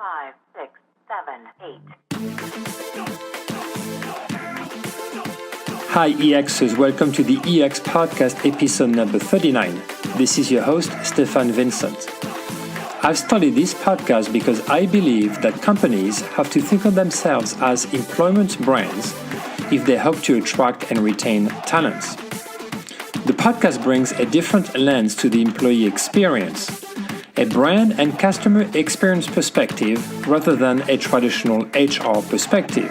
5, 6, 7, 8. Hi EXers, welcome to the EX Podcast episode number 39. This is your host, Stefan Vincent. I've started this podcast because I believe that companies have to think of themselves as employment brands if they hope to attract and retain talents. The podcast brings a different lens to the employee experience, a brand and customer experience perspective rather than a traditional HR perspective.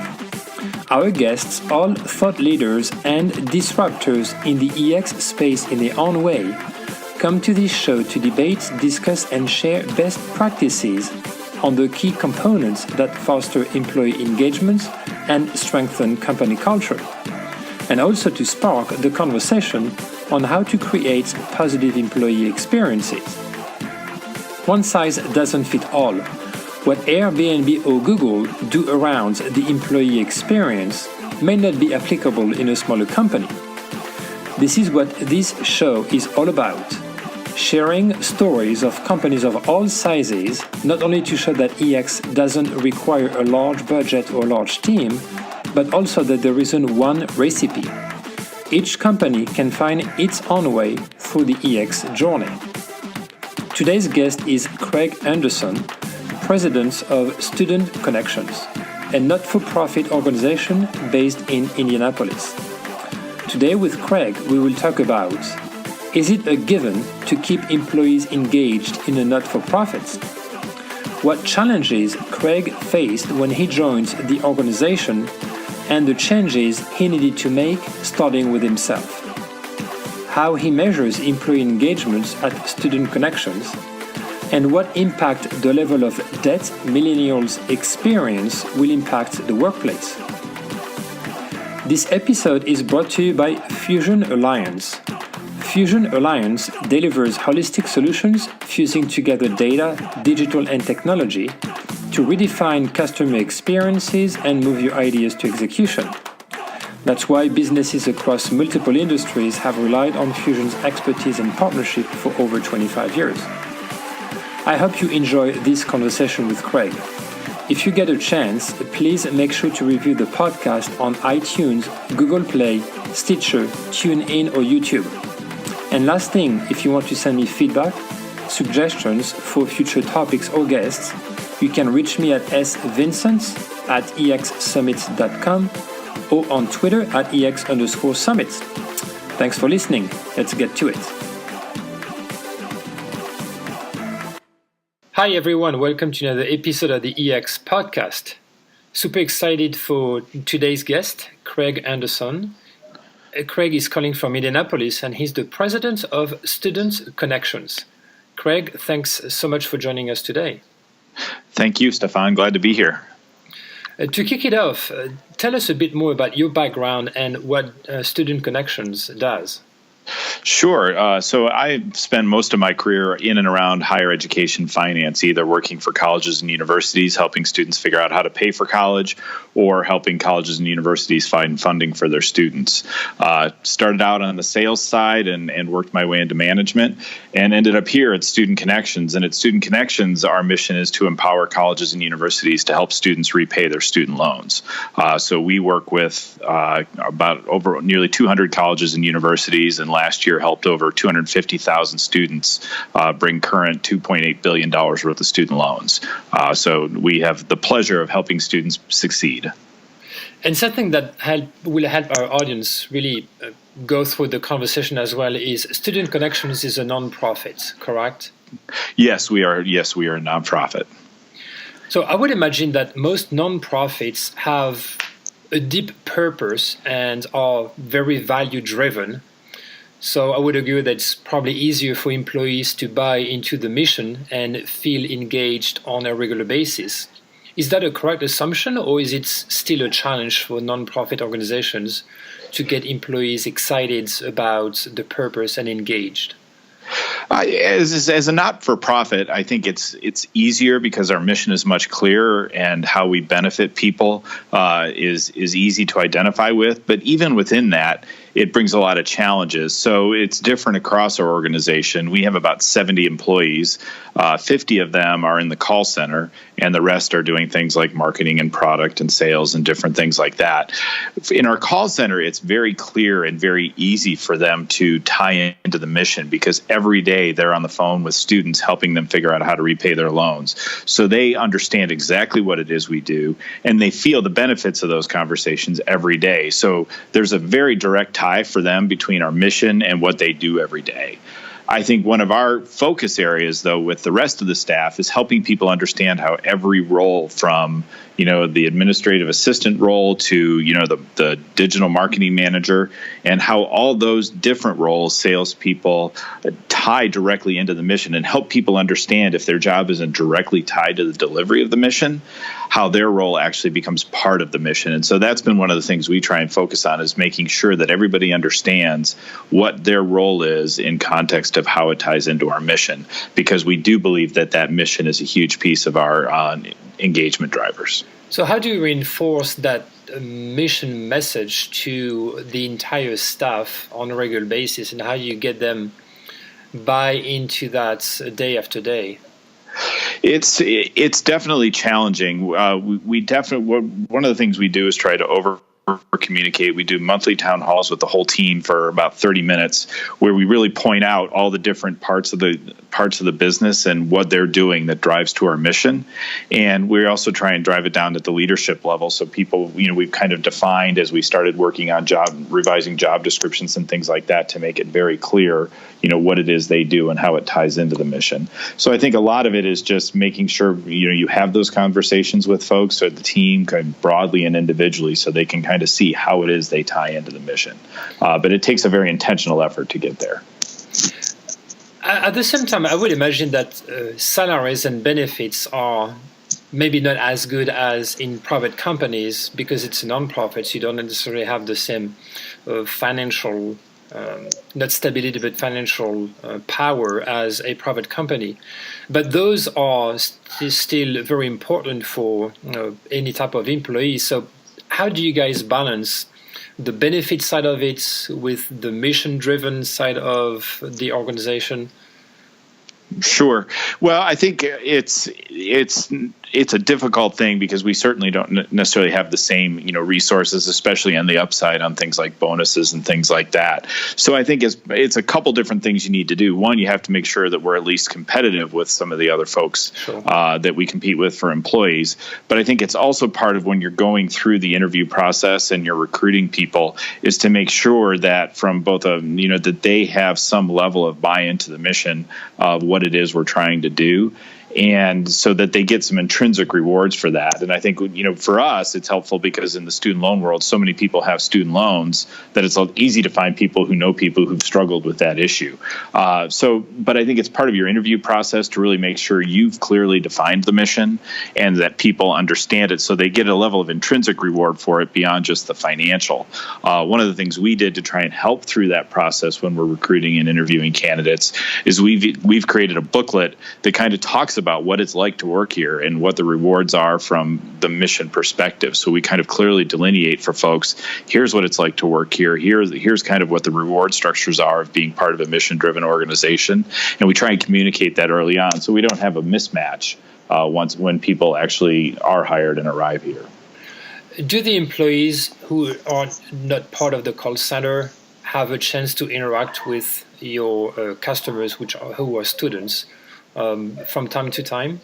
Our guests, all thought leaders and disruptors in the EX space in their own way, come to this show to debate, discuss, and share best practices on the key components that foster employee engagement and strengthen company culture, and also to spark the conversation on how to create positive employee experiences. One size doesn't fit all. What Airbnb or Google do around the employee experience may not be applicable in a smaller company. This is what this show is all about. Sharing stories of companies of all sizes, not only to show that EX doesn't require a large budget or large team, but also that there isn't one recipe. Each company can find its own way through the EX journey. Today's guest is Craig Anderson, President of Student Connections, a not-for-profit organization based in Indianapolis. Today with Craig, we will talk about: is it a given to keep employees engaged in a not-for-profit? What challenges Craig faced when he joined the organization and the changes he needed to make starting with himself. How he measures employee engagement at Student Connections, and what impact the level of debt millennials experience will impact the workplace. This episode is brought to you by Fusion Alliance. Fusion Alliance delivers holistic solutions fusing together data, digital, and technology to redefine customer experiences and move your ideas to execution. That's why businesses across multiple industries have relied on Fusion's expertise and partnership for over 25 years. I hope you enjoy this conversation with Craig. If you get a chance, please make sure to review the podcast on iTunes, Google Play, Stitcher, TuneIn, or YouTube. And last thing, if you want to send me feedback, suggestions for future topics or guests, you can reach me at svincent@exsummit.com or on Twitter at @EX_summit. Thanks for listening. Let's get to it. Hi everyone, welcome to another episode of the EX Podcast. Super excited for today's guest, Craig Anderson. Craig is calling from Indianapolis and he's the president of Student Connections. Craig, thanks so much for joining us today. Thank you, Stefan. Glad to be here. To kick it off, tell us a bit more about your background and what Student Connections does. Sure. So I spent most of my career in and around higher education finance, either working for colleges and universities, helping students figure out how to pay for college, or helping colleges and universities find funding for their students. Started out on the sales side and worked my way into management and ended up here at Student Connections. And at Student Connections, our mission is to empower colleges and universities to help students repay their student loans. So we work with about over nearly 200 colleges and universities, and last year helped over 250,000 students bring current $2.8 billion worth of student loans. So we have the pleasure of helping students succeed. And something that will help our audience really go through the conversation as well is Student Connections is a non-profit, correct? Yes, we are. Yes, we are a nonprofit. So I would imagine that most nonprofits have a deep purpose and are very value-driven. So I would argue that it's probably easier for employees to buy into the mission and feel engaged on a regular basis. Is that a correct assumption, or is it still a challenge for nonprofit organizations to get employees excited about the purpose and engaged? As a not-for-profit, I think it's easier because our mission is much clearer and how we benefit people is easy to identify with. But even within that, it brings a lot of challenges. So it's different across our organization. We have about 70 employees. 50 of them are in the call center, and the rest are doing things like marketing and product and sales and different things like that. In our call center, it's very clear and very easy for them to tie into the mission because every day they're on the phone with students helping them figure out how to repay their loans. So they understand exactly what it is we do, and they feel the benefits of those conversations every day. So there's a very direct tie for them between our mission and what they do every day. I think one of our focus areas, though, with the rest of the staff is helping people understand how every role from, the administrative assistant role to, the digital marketing manager, and how all those different roles, salespeople, tie directly into the mission and help people understand if their job isn't directly tied to the delivery of the mission, how their role actually becomes part of the mission. And so that's been one of the things we try and focus on is making sure that everybody understands what their role is in context of how it ties into our mission, because we do believe that mission is a huge piece of our engagement drivers. So how do you reinforce that mission message to the entire staff on a regular basis, and how do you get them buy into that day after day? It's definitely challenging. We definitely, one of the things we do is try to over communicate. We do monthly town halls with the whole team for about 30 minutes where we really point out all the different parts of the business and what they're doing that drives to our mission. And we also try and drive it down at the leadership level. So people, we've kind of defined as we started working on revising job descriptions and things like that to make it very clear, what it is they do and how it ties into the mission. So I think a lot of it is just making sure, you have those conversations with folks or the team kind of broadly and individually so they can kind of see how it is they tie into the mission. But it takes a very intentional effort to get there. At the same time, I would imagine that salaries and benefits are maybe not as good as in private companies because it's a non-profit, so you don't necessarily have the same financial, not stability, but financial power as a private company. But those are still very important for any type of employee. So how do you guys balance the benefit side of it with the mission-driven side of the organization? Sure. Well, I think it's a difficult thing because we certainly don't necessarily have the same, resources, especially on the upside on things like bonuses and things like that. So I think it's a couple different things you need to do. One, you have to make sure that we're at least competitive with some of the other folks that we compete with for employees. But I think it's also part of when you're going through the interview process and you're recruiting people is to make sure that from both that they have some level of buy-in to the mission of what it is we're trying to do. And so that they get some intrinsic rewards for that. And I think, for us, it's helpful because in the student loan world, so many people have student loans that it's easy to find people who know people who've struggled with that issue. But I think it's part of your interview process to really make sure you've clearly defined the mission and that people understand it so they get a level of intrinsic reward for it beyond just the financial. One of the things we did to try and help through that process when we're recruiting and interviewing candidates is we've created a booklet that kind of talks about what it's like to work here and what the rewards are from the mission perspective. So we kind of clearly delineate for folks, here's what it's like to work here. Here's kind of what the reward structures are of being part of a mission-driven organization. And we try and communicate that early on so we don't have a mismatch when people actually are hired and arrive here. Do the employees who are not part of the call center have a chance to interact with your customers who are students from time to time?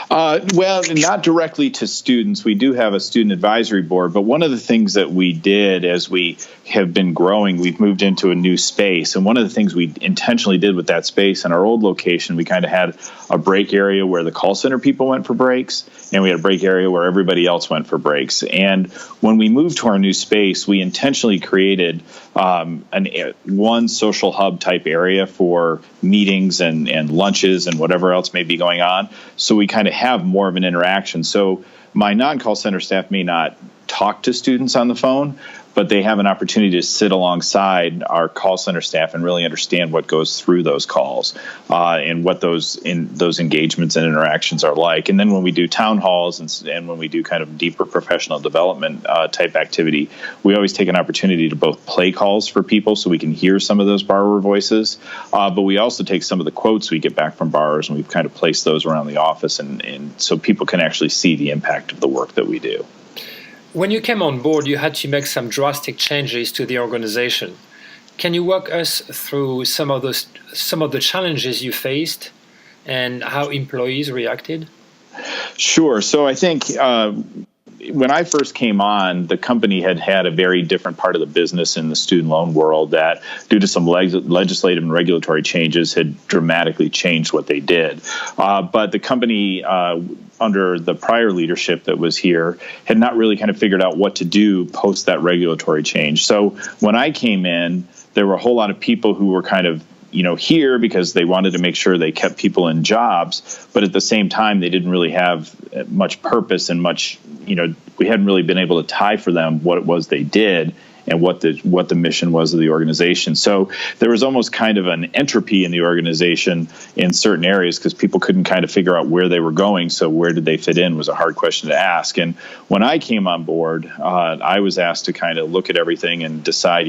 Well, not directly to students. We do have a student advisory board, but one of the things that we did as we have been growing, we've moved into a new space. And one of the things we intentionally did with that space in our old location, we kind of had a break area where the call center people went for breaks, and we had a break area where everybody else went for breaks. And when we moved to our new space, we intentionally created one social hub type area for meetings and lunches and whatever else may be going on. So we kind of have more of an interaction. So my non-call center staff may not talk to students on the phone, but they have an opportunity to sit alongside our call center staff and really understand what goes through those calls and what those engagements and interactions are like. And then when we do town halls and when we do kind of deeper professional development type activity, we always take an opportunity to both play calls for people so we can hear some of those borrower voices, but we also take some of the quotes we get back from borrowers and we've kind of placed those around the office and so people can actually see the impact of the work that we do. When you came on board, you had to make some drastic changes to the organization. Can you walk us through some of the challenges you faced and how employees reacted? Sure. So I think when I first came on, the company had a very different part of the business in the student loan world that, due to some legislative and regulatory changes, had dramatically changed what they did. But the company, under the prior leadership that was here, had not really kind of figured out what to do post that regulatory change. So when I came in, there were a whole lot of people who were kind of here because they wanted to make sure they kept people in jobs, but at the same time, they didn't really have much purpose and much, we hadn't really been able to tie for them what it was they did and what the mission was of the organization. So there was almost kind of an entropy in the organization in certain areas because people couldn't kind of figure out where they were going. So where did they fit in was a hard question to ask. And when I came on board, I was asked to kind of look at everything and decide,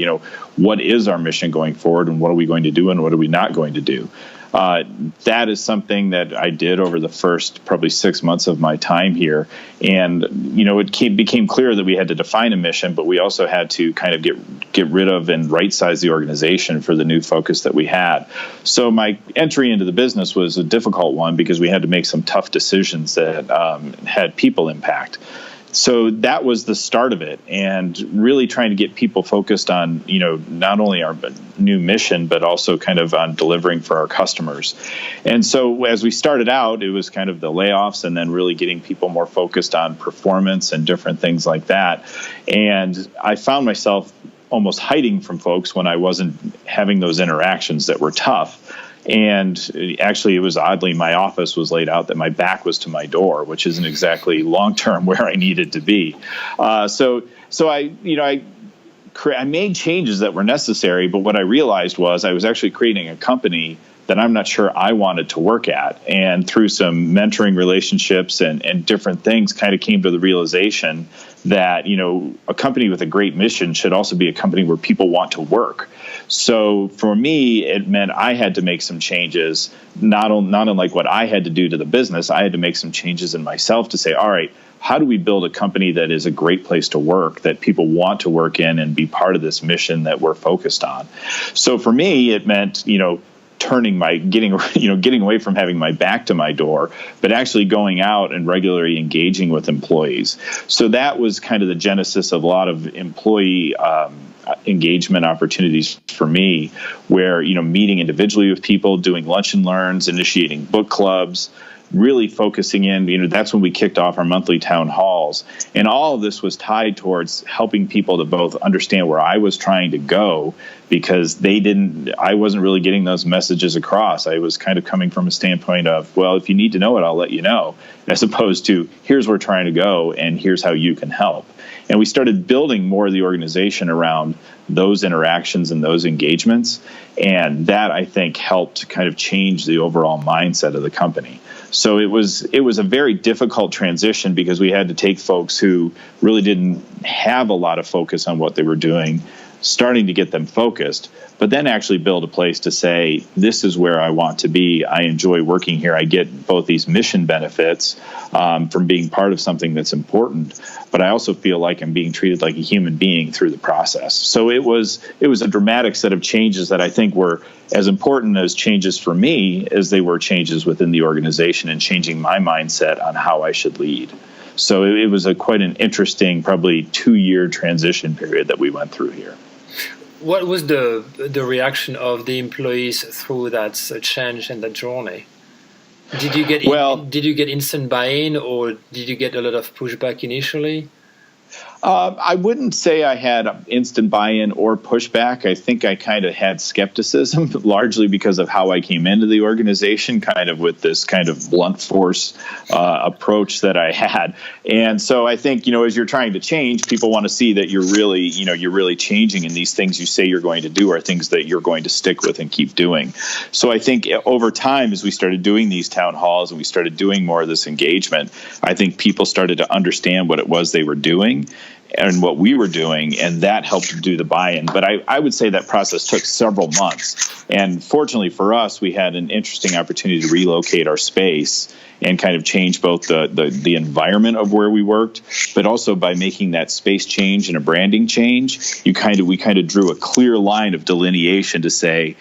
what is our mission going forward and what are we going to do and what are we not going to do? That is something that I did over the first probably 6 months of my time here. And, it became clear that we had to define a mission, but we also had to kind of get rid of and right-size the organization for the new focus that we had. So my entry into the business was a difficult one because we had to make some tough decisions that had people impact. So that was the start of it, and really trying to get people focused on, not only our new mission, but also kind of on delivering for our customers. And so as we started out, it was kind of the layoffs and then really getting people more focused on performance and different things like that. And I found myself almost hiding from folks when I wasn't having those interactions that were tough. And actually, it was oddly, my office was laid out that my back was to my door, which isn't exactly long-term where I needed to be. So I made changes that were necessary, but what I realized was I was actually creating a company that I'm not sure I wanted to work at. And through some mentoring relationships and different things, kind of came to the realization that, a company with a great mission should also be a company where people want to work. So for me, it meant I had to make some changes, not unlike what I had to do to the business. I had to make some changes in myself to say, all right, how do we build a company that is a great place to work, that people want to work in and be part of this mission that we're focused on? So for me, it meant, getting away from having my back to my door, but actually going out and regularly engaging with employees. So that was kind of the genesis of a lot of employee engagement opportunities for me, where, meeting individually with people, doing lunch and learns, initiating book clubs, really focusing in, that's when we kicked off our monthly town halls. And all of this was tied towards helping people to both understand where I was trying to go, because I wasn't really getting those messages across. I was kind of coming from a standpoint of, well, if you need to know it, I'll let you know, as opposed to, here's where we're trying to go and here's how you can help. And we started building more of the organization around those interactions and those engagements. And that, I think, helped kind of change the overall mindset of the company. So it was a very difficult transition because we had to take folks who really didn't have a lot of focus on what they were doing, starting to get them focused, but then actually build a place to say, this is where I want to be. I enjoy working here. I get both these mission benefits from being part of something that's important, but I also feel like I'm being treated like a human being through the process. So it was a dramatic set of changes that I think were as important as changes for me as they were changes within the organization and changing my mindset on how I should lead. So it was quite an interesting, probably 2-year transition period that we went through here. What was the reaction of the employees through that change and that journey? Did you get instant buy-in, or did you get a lot of pushback initially? I wouldn't say I had instant buy-in or pushback. I think I kind of had skepticism, largely because of how I came into the organization, kind of with this kind of blunt force approach that I had. And so I think, as you're trying to change, people want to see that you're really changing, and these things you say you're going to do are things that you're going to stick with and keep doing. So I think over time, as we started doing these town halls and we started doing more of this engagement, I think people started to understand what it was they were doing and what we were doing, and that helped do the buy-in. But I would say that process took several months. And fortunately for us, we had an interesting opportunity to relocate our space and kind of change both the environment of where we worked, but also by making that space change and a branding change, we kind of drew a clear line of delineation to say,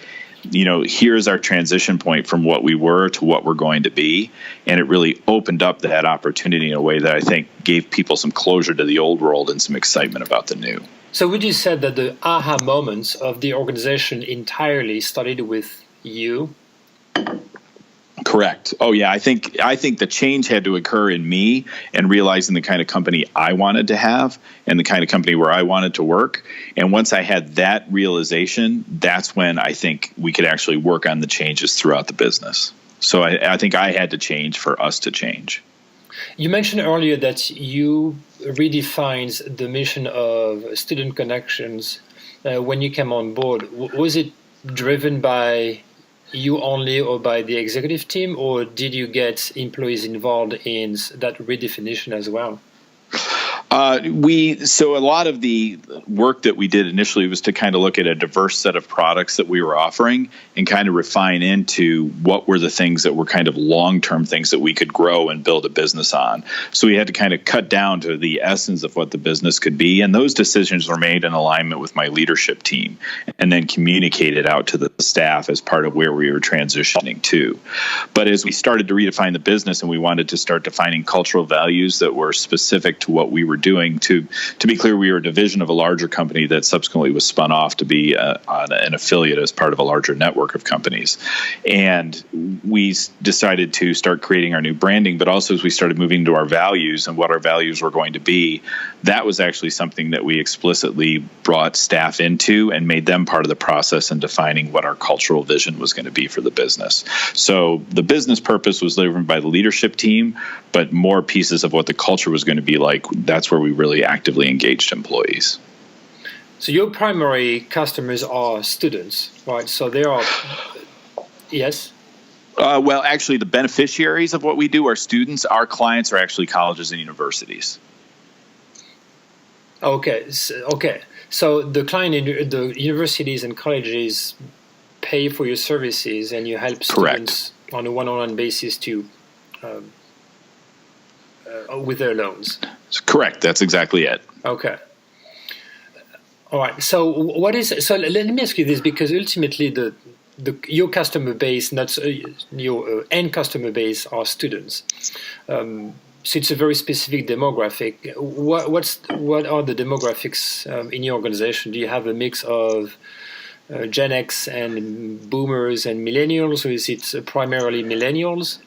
here's our transition point from what we were to what we're going to be. And it really opened up that opportunity in a way that I think gave people some closure to the old world and some excitement about the new. So would you say that the aha moments of the organization entirely started with you? Correct. Oh yeah, I think the change had to occur in me and realizing the kind of company I wanted to have and the kind of company where I wanted to work. And once I had that realization, that's when I think we could actually work on the changes throughout the business. So I think I had to change for us to change. You mentioned earlier that you redefined the mission of Student Connections when you came on board. Was it driven by you only or by the executive team, or did you get employees involved in that redefinition as well? So a lot of the work that we did initially was to kind of look at a diverse set of products that we were offering and kind of refine into what were the things that were kind of long-term things that we could grow and build a business on. So we had to kind of cut down to the essence of what the business could be. And those decisions were made in alignment with my leadership team and then communicated out to the staff as part of where we were transitioning to. But as we started to redefine the business and we wanted to start defining cultural values that were specific to what we were doing, to be clear, we were a division of a larger company that subsequently was spun off to be an affiliate as part of a larger network of companies. And we decided to start creating our new branding, but also as we started moving to our values and what our values were going to be, that was actually something that we explicitly brought staff into and made them part of the process in defining what our cultural vision was going to be for the business. So the business purpose was driven by the leadership team, but more pieces of what the culture was going to be like, that's where we really actively engaged employees. So your primary customers are students, right? So they are, yes? Well, actually, the beneficiaries of what we do are students. Our clients are actually colleges and universities. Okay. So the the universities and colleges pay for your services, and you help students on a one-on-one basis to with their loans. Correct. That's exactly it. Okay. All right. So let me ask you this, because ultimately your customer base, not your end customer base, are students. So it's a very specific demographic. What are the demographics in your organization? Do you have a mix of Gen X and Boomers and Millennials, or is it primarily Millennials?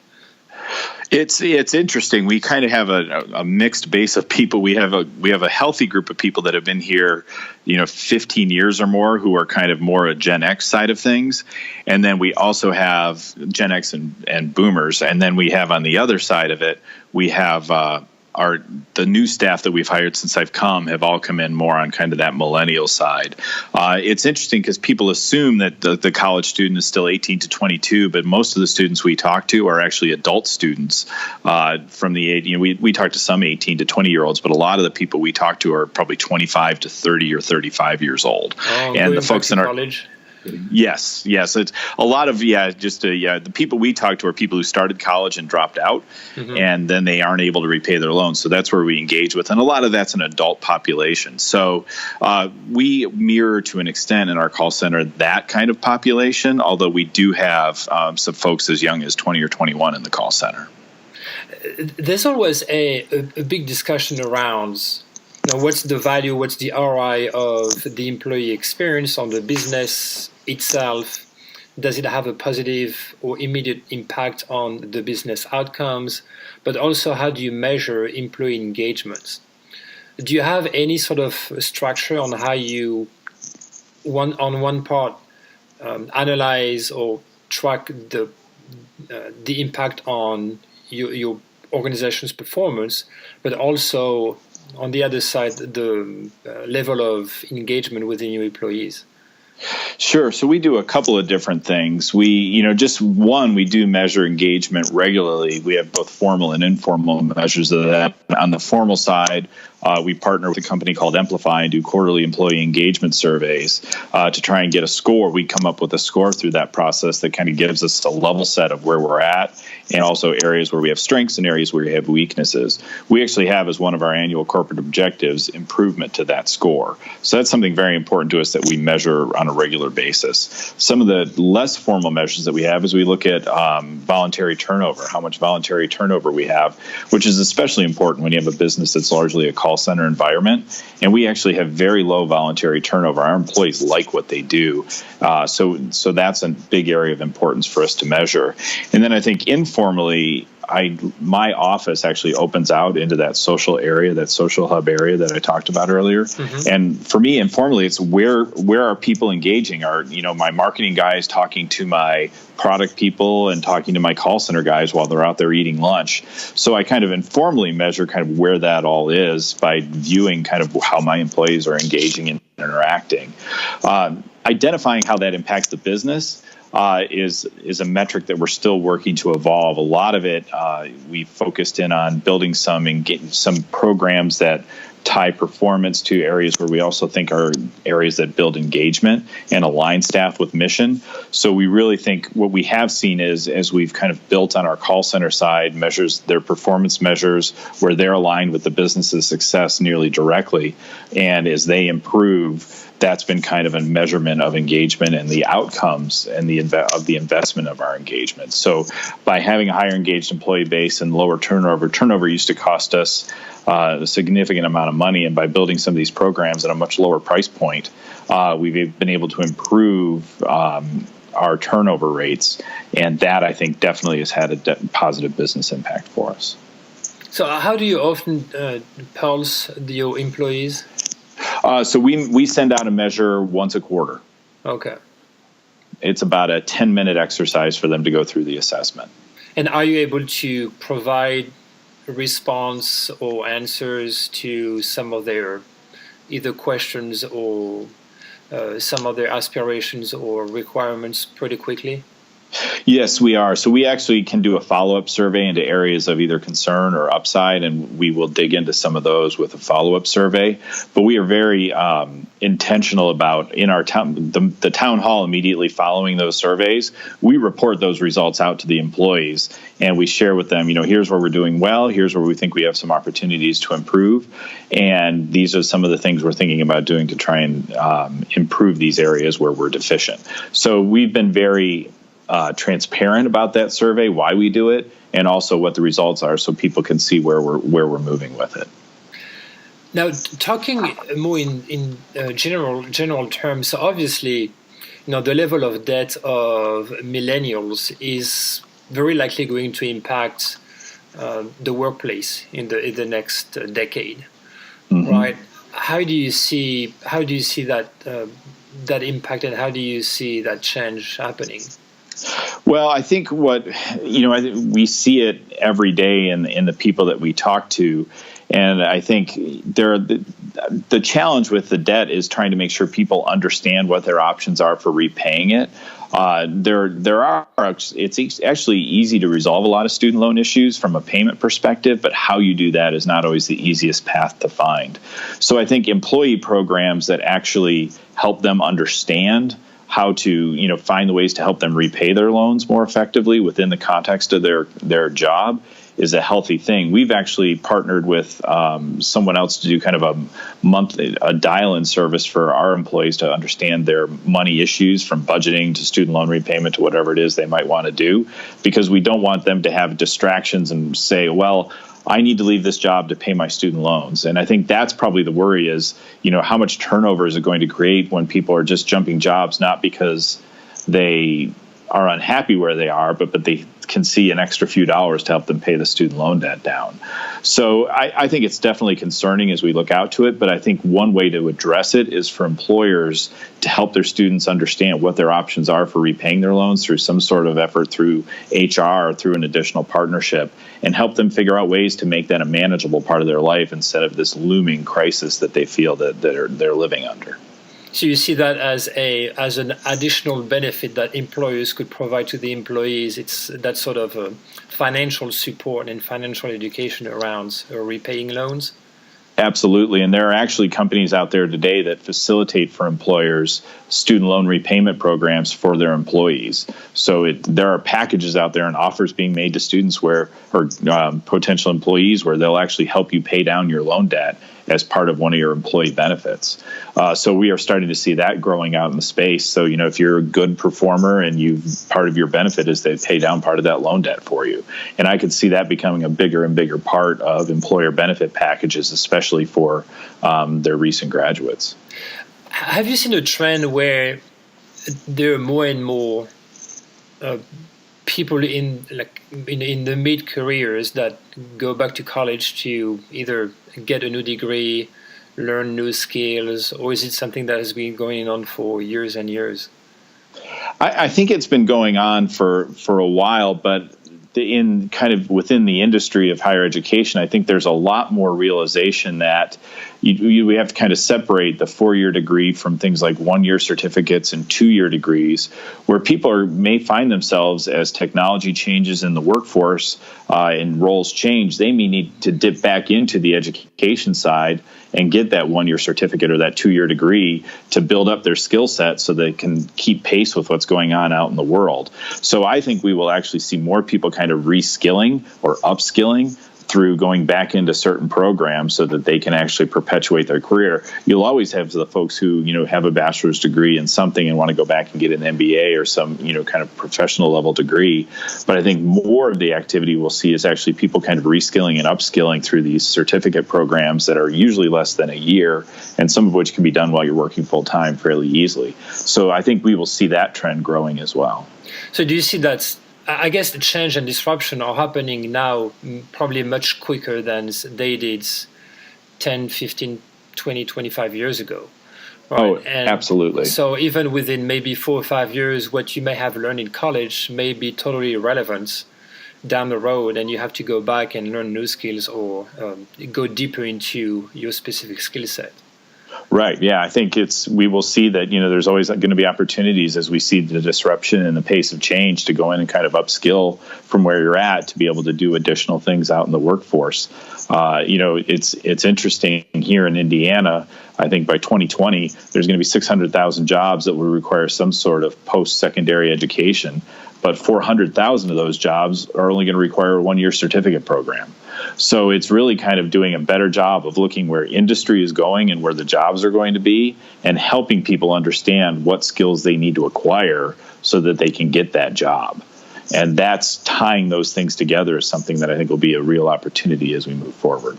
It's interesting. We kind of have a mixed base of people. We have a healthy group of people that have been here, 15 years or more, who are kind of more a Gen X side of things, and then we also have Gen X and Boomers, and then we have on the other side of it, we have the new staff that we've hired since I've come have all come in more on kind of that millennial side. It's interesting because people assume that the college student is still 18 to 22, but most of the students we talk to are actually adult students from the age. We talk to some 18 to 20-year-olds, but a lot of the people we talk to are probably 25 to 30 or 35 years old. And the folks in our college. Yes. It's a lot of the people we talk to are people who started college and dropped out, and then they aren't able to repay their loans. So that's where we engage with, and a lot of that's an adult population. So we mirror to an extent in our call center that kind of population, although we do have some folks as young as 20 or 21 in the call center. There's always a big discussion around what's the value, what's the ROI of the employee experience on the business itself? Does it have a positive or immediate impact on the business outcomes? But also, how do you measure employee engagement? Do you have any sort of structure on how you, on one part, analyze or track the impact on your organization's performance, but also on the other side, the level of engagement within your employees? Sure. So we do a couple of different things. We do measure engagement regularly. We have both formal and informal measures of that. On the formal side, we partner with a company called Amplify and do quarterly employee engagement surveys to try and get a score. We come up with a score through that process that kind of gives us a level set of where we're at, and also areas where we have strengths and areas where we have weaknesses. We actually have, as one of our annual corporate objectives, improvement to that score. So that's something very important to us that we measure on a regular basis. Some of the less formal measures that we have is we look at voluntary turnover, how much voluntary turnover we have, which is especially important when you have a business that's largely a call center environment. And we actually have very low voluntary turnover. Our employees like what they do. So that's a big area of importance for us to measure. And then I think informally, my office actually opens out into that social area, that social hub area that I talked about earlier. Mm-hmm. And for me, informally, it's where are people engaging? Are my marketing guys talking to my product people and talking to my call center guys while they're out there eating lunch? So I kind of informally measure kind of where that all is by viewing kind of how my employees are engaging and interacting. Identifying how that impacts the business is a metric that we're still working to evolve. A lot of it, we focused in on building some programs that tie performance to areas where we also think are areas that build engagement and align staff with mission. So we really think what we have seen is, as we've kind of built on our call center side, measures their performance measures where they're aligned with the business's success nearly directly. And as they improve, that's been kind of a measurement of engagement and the outcomes and of the investment of our engagement. So by having a higher engaged employee base and lower turnover used to cost us a significant amount of money. And by building some of these programs at a much lower price point, we've been able to improve our turnover rates. And that, I think, definitely has had a positive business impact for us. So how do you often pulse your employees? So we send out a measure once a quarter. Okay. It's about a 10-minute exercise for them to go through the assessment. And are you able to provide response or answers to some of their either questions or some of their aspirations or requirements pretty quickly? Yes, we are. So we actually can do a follow-up survey into areas of either concern or upside, and we will dig into some of those with a follow-up survey. But we are very intentional about, in our town, the town hall immediately following those surveys, we report those results out to the employees, and we share with them, here's where we're doing well, here's where we think we have some opportunities to improve, and these are some of the things we're thinking about doing to try and improve these areas where we're deficient. So we've been very transparent about that survey, why we do it, and also what the results are, so people can see where we're moving with it. Now, talking more in general terms, so obviously, the level of debt of millennials is very likely going to impact the workplace in the next decade, mm-hmm. right? How do you see that impact, and how do you see that change happening? Well, I think we see it every day in the people that we talk to. And I think the challenge with the debt is trying to make sure people understand what their options are for repaying it. It's actually easy to resolve a lot of student loan issues from a payment perspective, but how you do that is not always the easiest path to find. So I think employee programs that actually help them understand how to, find the ways to help them repay their loans more effectively within the context of their job is a healthy thing. We've actually partnered with someone else to do kind of a dial-in service for our employees to understand their money issues, from budgeting to student loan repayment to whatever it is they might want to do, because we don't want them to have distractions and say, well, I need to leave this job to pay my student loans. And I think that's probably the worry is, how much turnover is it going to create when people are just jumping jobs, not because they are unhappy where they are, but they can see an extra few dollars to help them pay the student loan debt down. So I think it's definitely concerning as we look out to it, but I think one way to address it is for employers to help their students understand what their options are for repaying their loans through some sort of effort through HR or through an additional partnership, and help them figure out ways to make that a manageable part of their life instead of this looming crisis that they feel that they're living under. So you see that as an additional benefit that employers could provide to the employees. It's that sort of financial support and financial education around repaying loans. Absolutely. And there are actually companies out there today that facilitate for employers student loan repayment programs for their employees. So there are packages out there and offers being made to students or potential employees where they'll actually help you pay down your loan debt as part of one of your employee benefits. So we are starting to see that growing out in the space. So, if you're a good performer and part of your benefit is they pay down part of that loan debt for you. And I could see that becoming a bigger and bigger part of employer benefit packages, especially for their recent graduates. Have you seen a trend where there are more and more people in the mid-careers that go back to college to either get a new degree, learn new skills, or is it something that has been going on for years and years? I think it's been going on for a while, but in kind of within the industry of higher education, I think there's a lot more realization that we have to kind of separate the 4-year degree from things like 1-year certificates and 2-year degrees, where people may find themselves as technology changes in the workforce and roles change. They may need to dip back into the education side and get that 1-year certificate or that 2-year degree to build up their skill set so they can keep pace with what's going on out in the world. So I think we will actually see more people kind of reskilling or upskilling through going back into certain programs so that they can actually perpetuate their career. You'll always have the folks who, have a bachelor's degree in something and want to go back and get an MBA or some, kind of professional level degree. But I think more of the activity we'll see is actually people kind of reskilling and upskilling through these certificate programs that are usually less than a year, and some of which can be done while you're working full time fairly easily. So I think we will see that trend growing as well. So do you see that? I guess the change and disruption are happening now probably much quicker than they did 10, 15, 20, 25 years ago. Right? Oh, absolutely. So even within maybe 4 or 5 years, what you may have learned in college may be totally irrelevant down the road, and you have to go back and learn new skills or go deeper into your specific skill set. Right. Yeah, I think we will see that, there's always going to be opportunities as we see the disruption and the pace of change to go in and kind of upskill from where you're at to be able to do additional things out in the workforce. It's interesting here in Indiana. I think by 2020, there's going to be 600,000 jobs that will require some sort of post-secondary education, but 400,000 of those jobs are only going to require a 1-year certificate program. So it's really kind of doing a better job of looking where industry is going and where the jobs are going to be, and helping people understand what skills they need to acquire so that they can get that job. And that's tying those things together is something that I think will be a real opportunity as we move forward.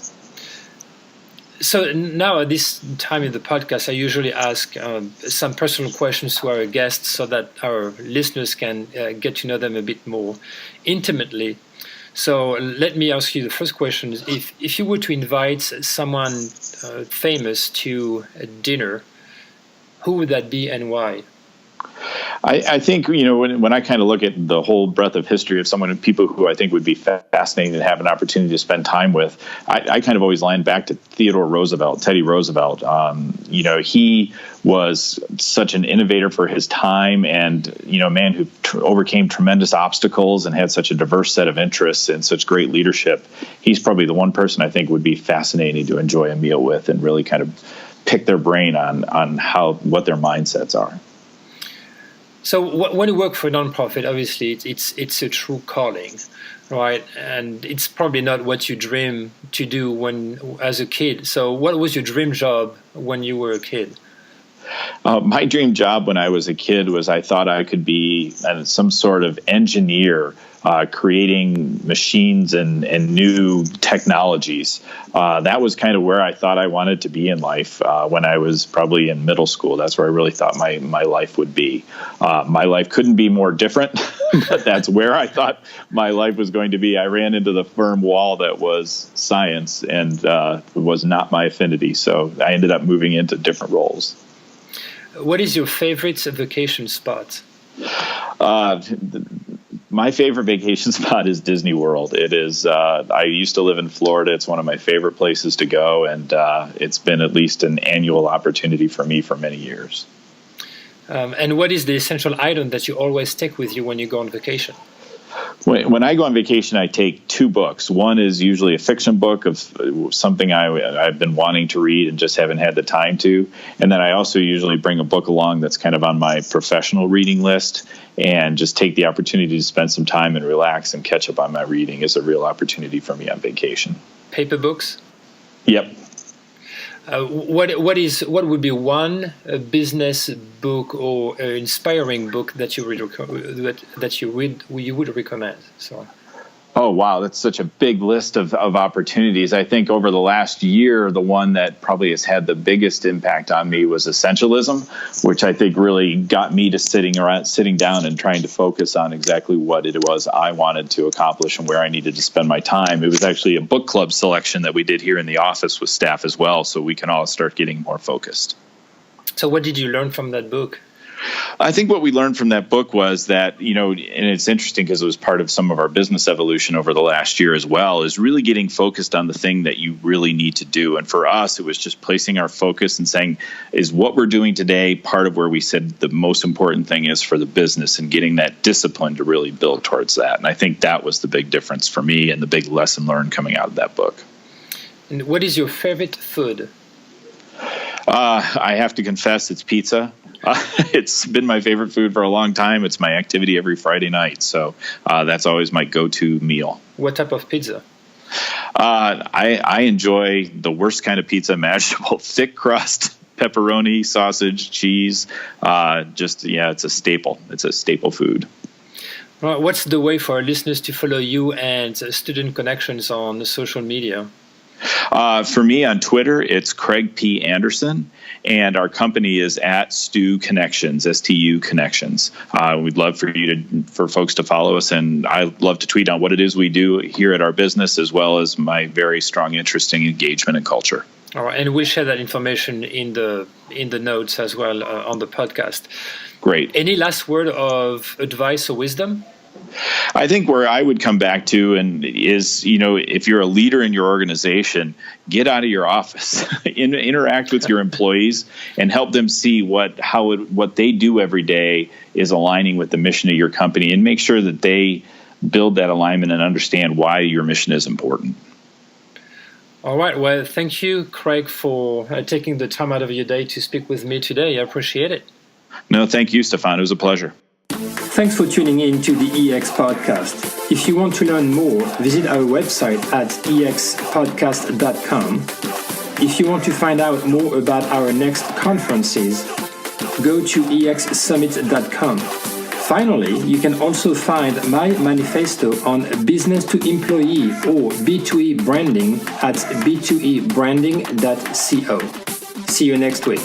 So now at this time in the podcast, I usually ask some personal questions to our guests so that our listeners can get to know them a bit more intimately. So let me ask you the first question. If you were to invite someone famous to a dinner, who would that be and why? I think, when I kind of look at the whole breadth of history of people who I think would be fascinating to have an opportunity to spend time with, I kind of always land back to Teddy Roosevelt. He was such an innovator for his time, and, a man who overcame tremendous obstacles and had such a diverse set of interests and such great leadership. He's probably the one person I think would be fascinating to enjoy a meal with and really kind of pick their brain on what their mindsets are. So when you work for a nonprofit, obviously it's a true calling, right? And it's probably not what you dream to do as a kid. So what was your dream job when you were a kid? My dream job when I was a kid was I thought I could be some sort of engineer, creating machines and new technologies. That was kind of where I thought I wanted to be in life when I was probably in middle school. That's where I really thought my life would be. My life couldn't be more different, but that's where I thought my life was going to be. I ran into the firm wall that was science and was not my affinity, so I ended up moving into different roles. What is your favorite vacation spot? My favorite vacation spot is Disney World. It is. I used to live in Florida. It's one of my favorite places to go, and it's been at least an annual opportunity for me for many years. And what is the essential item that you always take with you when you go on vacation? When I go on vacation, I take two books. One is usually a fiction book of something I've been wanting to read and just haven't had the time to. And then I also usually bring a book along that's kind of on my professional reading list and just take the opportunity to spend some time and relax and catch up on my reading is a real opportunity for me on vacation. Paper books? Yep. What would be one business book or inspiring book that you would recommend? So. Oh, wow. That's such a big list of opportunities. I think over the last year, the one that probably has had the biggest impact on me was Essentialism, which I think really got me to sitting down and trying to focus on exactly what it was I wanted to accomplish and where I needed to spend my time. It was actually a book club selection that we did here in the office with staff as well, so we can all start getting more focused. So what did you learn from that book? I think what we learned from that book was that, and it's interesting because it was part of some of our business evolution over the last year as well, is really getting focused on the thing that you really need to do. And for us, it was just placing our focus and saying, is what we're doing today part of where we said the most important thing is for the business, and getting that discipline to really build towards that. And I think that was the big difference for me and the big lesson learned coming out of that book. And what is your favorite food? I have to confess, it's pizza. It's been my favorite food for a long time. It's my activity every Friday night. So that's always my go-to meal. What type of pizza? I enjoy the worst kind of pizza imaginable. Thick crust, pepperoni, sausage, cheese. It's a staple. It's a staple food. Well, what's the way for our listeners to follow you and Student Connections on social media? For me on Twitter, it's Craig P. Anderson, and our company is at Stu Connections, STU Connections. We'd love for folks to follow us, and I love to tweet on what it is we do here at our business, as well as my very strong interest in engagement and culture. All right, and we'll share that information in the notes as well on the podcast. Great. Any last word of advice or wisdom? I think where I would come back to is, if you're a leader in your organization, get out of your office, interact with your employees, and help them see what they do every day is aligning with the mission of your company, and make sure that they build that alignment and understand why your mission is important. All right. Well, thank you, Craig, for taking the time out of your day to speak with me today. I appreciate it. No, thank you, Stefan. It was a pleasure. Thanks for tuning in to the EX Podcast. If you want to learn more, visit our website at expodcast.com. If you want to find out more about our next conferences, go to exsummit.com. Finally, you can also find my manifesto on business to employee or B2E branding at b2ebranding.co. See you next week.